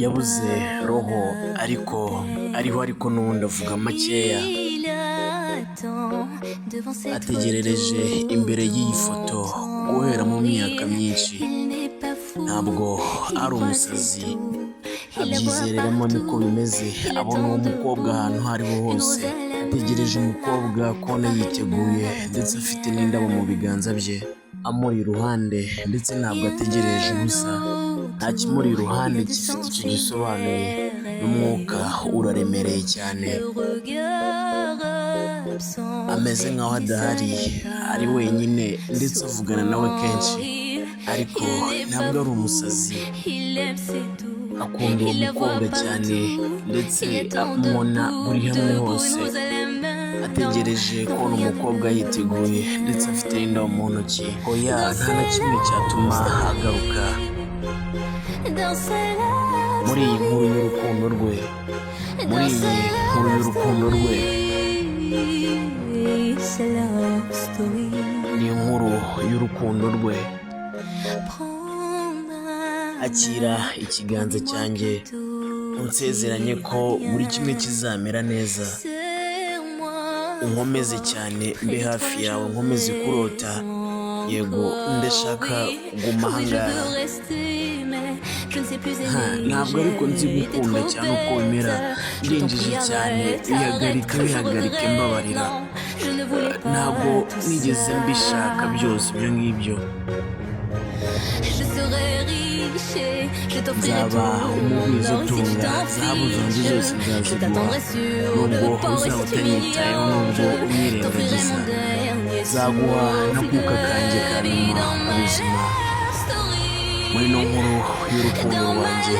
yabuze roho ariko n'ubundi avuga makeya. Ategerereje imbere y'iyi foto guhera mu myaka myinshi. Ntabwo ari umusazi, abyizereramo niko bimeze. Abona uwo mukobwa ahantu aho ariho hose. Ategereje umukobwa kubona yiteguye ndetse afite n'indabo mu biganza bye amuri iruhande, ndetse ntabwo ategereje ubusa. Nta kimuri iruhande gifite icyo gisobanuye, n'umwuka uraremereye cyane. Ameze nk'aho adahari, ari wenyine ndetse avugana nawe kenshi, ariko ntabwo ari umusazi. Akunda uwo mukobwa cyane ndetse amubona buri hamwe hose. Ategereje kubona umukobwa yiteguye ndetse afite n'indabo mu ntoki. Oya, nta na kimwe cyatuma agaruka. Muri iyi nkuru y'urukundo rwe, ni inkuru y'urukundo rwe. Akira ikiganza cyanjye, unsezeranye ko buri kimwe kizamera neza. Unkomeze cyane, mbe hafi yawe, nkomeze kurota. Yego, ndashaka kuguma ahangaha. Ntabwo ariko nzi gukunda cyane uko bimera. Birengeje cyane, bihagarike mbabarira. Ntabwo nigeze mbishaka byose ibyo ngibyo. Nzaba umugwiza utunga, zahabu zanjye zose nzaziguha. Nubwo uzaba utanyitayeho, nubwo umwirengagiza, nzaguha n'akuka kanjye ka nyuma mu buzima. Muri ino nkuru y'urukundo rwanjye,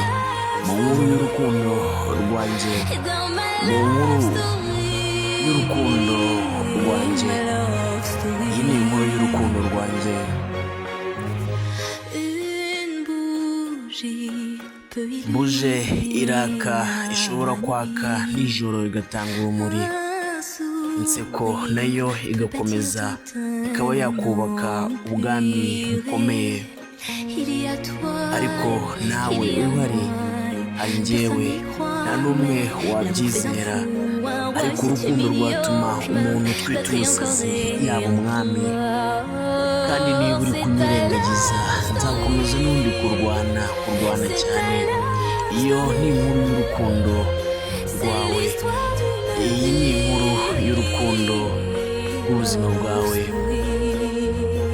mu nkuru y'urukundo rwanjye, mu nkuru y'urukundo rwanjye, iyi ni inkuru y'urukundo rwanjye. Buje iraka, ishobora kwaka nijoro igatanga urumuri. Inseko nayo igakomeza, ikaba yakubaka ubwami bukomeye. Ariko nawe uhari, hari njyewe, nta n'umwe wabyizera. Ariko urukundo rwatuma umuntu twita umusazi yaba umwami. Kandi niba uri kunyirengagiza, nzakomeza n'undi kurwana cyane. Iyo ni inkuru y'urukundo rwawe. Iyi ni inkuru y'urukundo rw'ubuzima bwawe.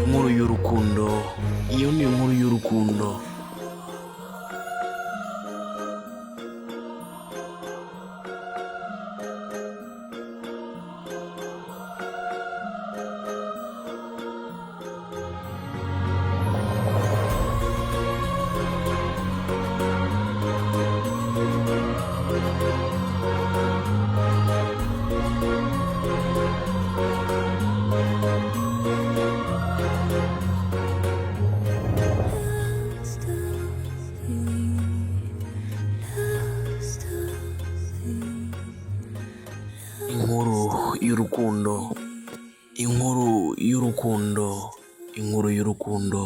Inkuru y'urukundo, iyo ni inkuru y'urukundo. Inkuru y'urukundo.